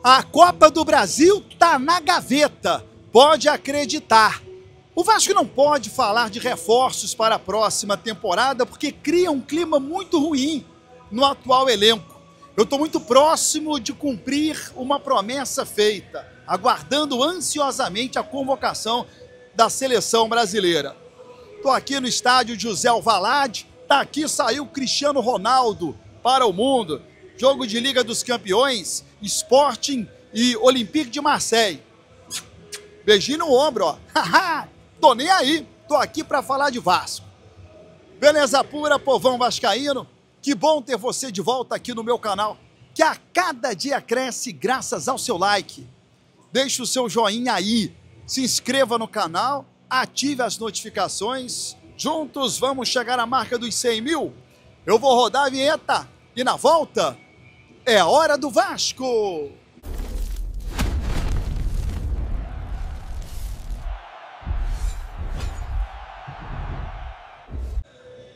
A Copa do Brasil tá na gaveta, pode acreditar. O Vasco não pode falar de reforços para a próxima temporada porque cria um clima muito ruim no atual elenco. Eu estou muito próximo de cumprir uma promessa feita, aguardando ansiosamente a convocação da seleção brasileira. Estou aqui no estádio José Alvalade, daqui saiu Cristiano Ronaldo para o mundo. Jogo de Liga dos Campeões, Sporting e Olympique de Marseille. Beijinho no ombro, ó. Haha, tô nem aí, tô aqui para falar de Vasco. Beleza pura, povão vascaíno? Que bom ter você de volta aqui no meu canal, que a cada dia cresce graças ao seu like. Deixe o seu joinha aí, se inscreva no canal, ative as notificações. Juntos vamos chegar à marca dos 100 mil. Eu vou rodar a vinheta e na volta é a hora do Vasco.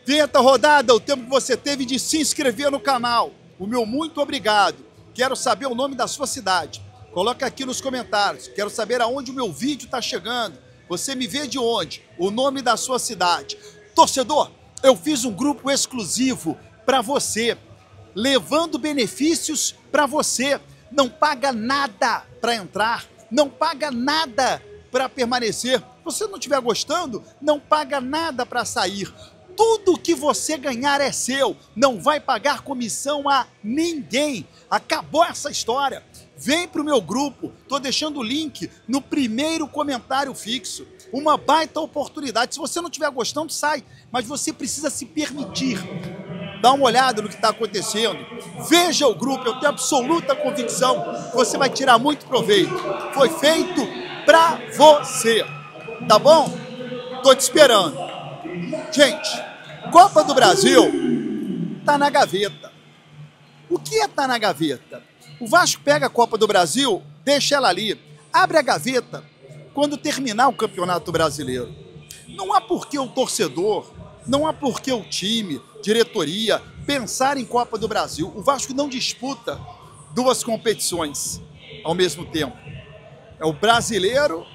Vinheta rodada, o tempo que você teve de se inscrever no canal. O meu muito obrigado. Quero saber o nome da sua cidade. Coloca aqui nos comentários. Quero saber aonde o meu vídeo está chegando. Você me vê de onde? O nome da sua cidade. Torcedor, eu fiz um grupo exclusivo para você, levando benefícios para você. Não paga nada para entrar, não paga nada para permanecer. Se você não estiver gostando, não paga nada para sair. Tudo que você ganhar é seu, não vai pagar comissão a ninguém. Acabou essa história. Vem para o meu grupo, estou deixando o link no primeiro comentário fixo. Uma baita oportunidade. Se você não estiver gostando, sai, mas você precisa se permitir. Dá uma olhada no que está acontecendo. Veja o grupo, eu tenho absoluta convicção que você vai tirar muito proveito. Foi feito para você, tá bom? Tô te esperando. Gente, Copa do Brasil tá na gaveta. O que é tá na gaveta? O Vasco pega a Copa do Brasil, deixa ela ali, abre a gaveta quando terminar o Campeonato Brasileiro. Não há por que o torcedor, não há por que o time, diretoria, pensar em Copa do Brasil. O Vasco não disputa duas competições ao mesmo tempo. É o Brasileiro,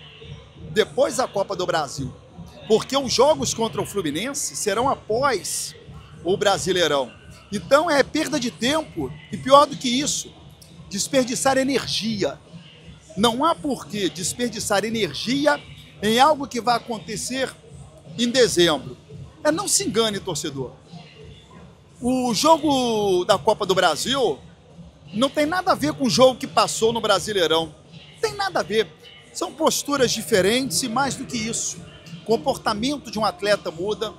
depois a Copa do Brasil. Porque os jogos contra o Fluminense serão após o Brasileirão. Então é perda de tempo e pior do que isso, desperdiçar energia. Não há por que desperdiçar energia em algo que vai acontecer em dezembro. Não se engane, torcedor. O jogo da Copa do Brasil não tem nada a ver com o jogo que passou no Brasileirão. Não tem nada a ver. São posturas diferentes e mais do que isso. O comportamento de um atleta muda,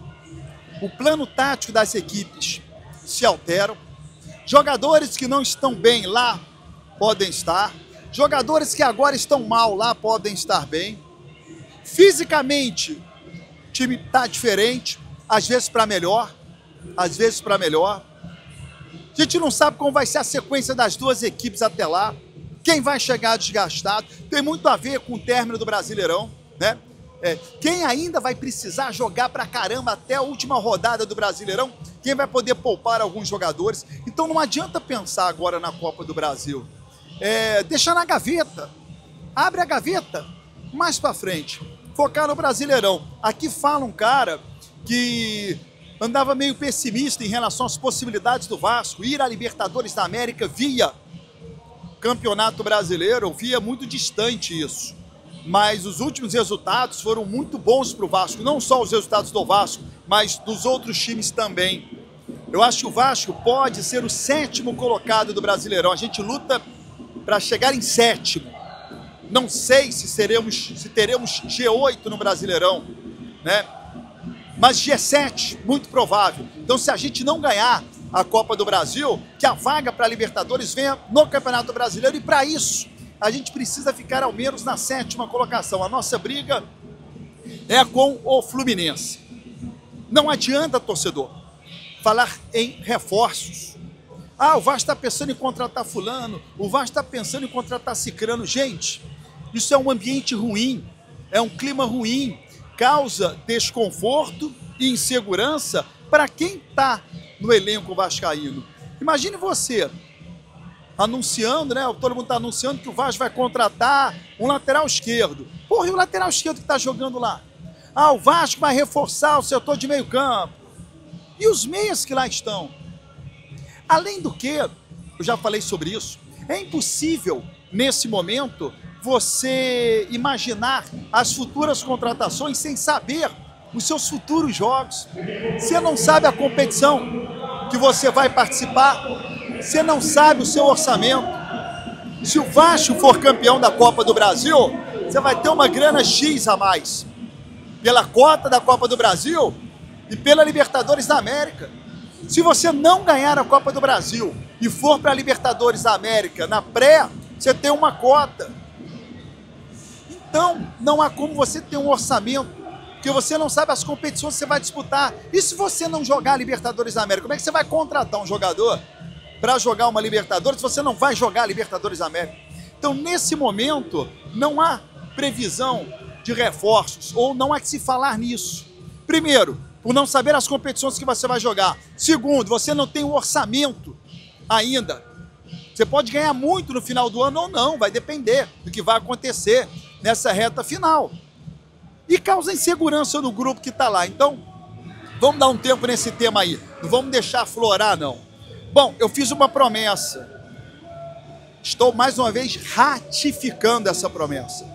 o plano tático das equipes se alteram, jogadores que não estão bem lá podem estar, jogadores que agora estão mal lá podem estar bem. Fisicamente, o time está diferente, às vezes para melhor, às vezes para melhor. A gente não sabe como vai ser a sequência das duas equipes até lá, quem vai chegar desgastado, tem muito a ver com o término do Brasileirão, né? Quem ainda vai precisar jogar pra caramba até a última rodada do Brasileirão, quem vai poder poupar alguns jogadores. Então não adianta pensar agora na Copa do Brasil. Deixar na gaveta, abre a gaveta, mais pra frente, focar no Brasileirão. Aqui fala um cara que andava meio pessimista em relação às possibilidades do Vasco ir à Libertadores da América via Campeonato Brasileiro, eu via muito distante isso. Mas os últimos resultados foram muito bons para o Vasco, não só os resultados do Vasco, mas dos outros times também. Eu acho que o Vasco pode ser o 7º colocado do Brasileirão. A gente luta para chegar em 7º. Não sei se teremos G8 no Brasileirão, né? Mas G7, muito provável. Então, se a gente não ganhar a Copa do Brasil, que a vaga para a Libertadores venha no Campeonato Brasileiro, e para isso a gente precisa ficar ao menos na 7ª colocação. A nossa briga é com o Fluminense. Não adianta, torcedor, falar em reforços. O Vasco está pensando em contratar fulano, o Vasco está pensando em contratar cicrano. Gente, isso é um ambiente ruim, é um clima ruim, causa desconforto e insegurança para quem está no elenco vascaíno. Imagine você anunciando, né? Todo mundo está anunciando que o Vasco vai contratar um lateral esquerdo. Porra, e o lateral esquerdo que está jogando lá? Ah, o Vasco vai reforçar o setor de meio campo. E os meias que lá estão? Além do que, eu já falei sobre isso, é impossível, nesse momento, você imaginar as futuras contratações sem saber os seus futuros jogos. Você não sabe a competição que você vai participar, você não sabe o seu orçamento. Se o Vasco for campeão da Copa do Brasil, você vai ter uma grana X a mais pela cota da Copa do Brasil e pela Libertadores da América. Se você não ganhar a Copa do Brasil e for para a Libertadores da América na pré, você tem uma cota. Então, não há como você ter um orçamento, porque você não sabe as competições que você vai disputar. E se você não jogar a Libertadores da América, como é que você vai contratar um jogador para jogar uma Libertadores se você não vai jogar a Libertadores da América? Então, nesse momento, não há previsão de reforços, ou não há que se falar nisso. Primeiro, por não saber as competições que você vai jogar. Segundo, você não tem um orçamento ainda. Você pode ganhar muito no final do ano ou não, vai depender do que vai acontecer nessa reta final. E causa insegurança no grupo que está lá. Então, vamos dar um tempo nesse tema aí. Não vamos deixar aflorar, não. Bom, eu fiz uma promessa. Estou mais uma vez ratificando essa promessa.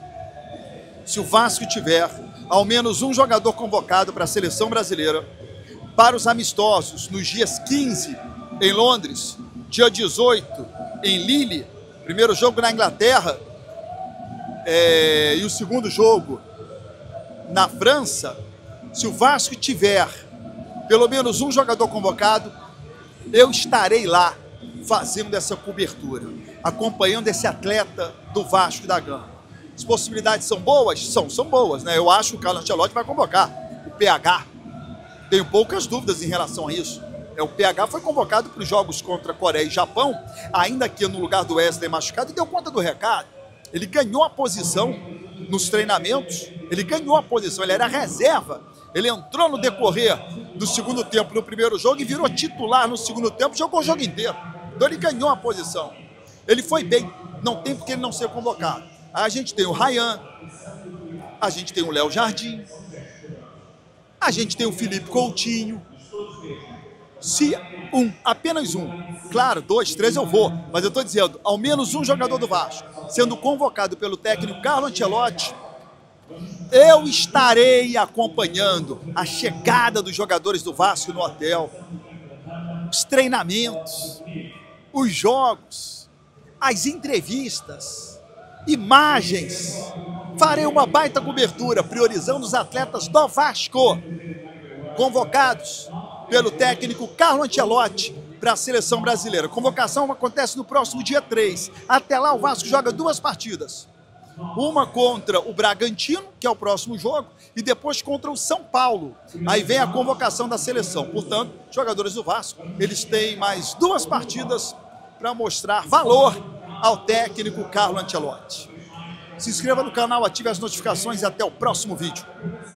Se o Vasco tiver ao menos um jogador convocado para a seleção brasileira para os amistosos nos dias 15 em Londres, dia 18 em Lille, primeiro jogo na Inglaterra e o segundo jogo na França, se o Vasco tiver pelo menos um jogador convocado, eu estarei lá fazendo essa cobertura, acompanhando esse atleta do Vasco da Gama. As possibilidades são boas? São boas, né? Eu acho que o Carlo Ancelotti vai convocar o PH. Tenho poucas dúvidas em relação a isso. O PH foi convocado para os jogos contra Coreia e Japão, ainda que no lugar do Wesley machucado, e deu conta do recado. Ele ganhou a posição nos treinamentos, ele ganhou a posição, ele era reserva. Ele entrou no decorrer do segundo tempo no primeiro jogo e virou titular no segundo tempo, jogou o jogo inteiro. Então ele ganhou a posição. Ele foi bem, não tem por que ele não ser convocado. A gente tem o Ryan, a gente tem o Léo Jardim, a gente tem o Felipe Coutinho. Se apenas um, claro, 2, 3 eu vou, mas eu estou dizendo, ao menos um jogador do Vasco sendo convocado pelo técnico Carlo Ancelotti, eu estarei acompanhando a chegada dos jogadores do Vasco no hotel, os treinamentos, os jogos, as entrevistas, imagens. Farei uma baita cobertura, priorizando os atletas do Vasco, convocados pelo técnico Carlo Ancelotti para a seleção brasileira. A convocação acontece no próximo dia 3. Até lá o Vasco joga 2 partidas. Uma contra o Bragantino, que é o próximo jogo, e depois contra o São Paulo. Aí vem a convocação da seleção. Portanto, jogadores do Vasco, eles têm mais 2 partidas para mostrar valor ao técnico Carlo Ancelotti. Se inscreva no canal, ative as notificações e até o próximo vídeo.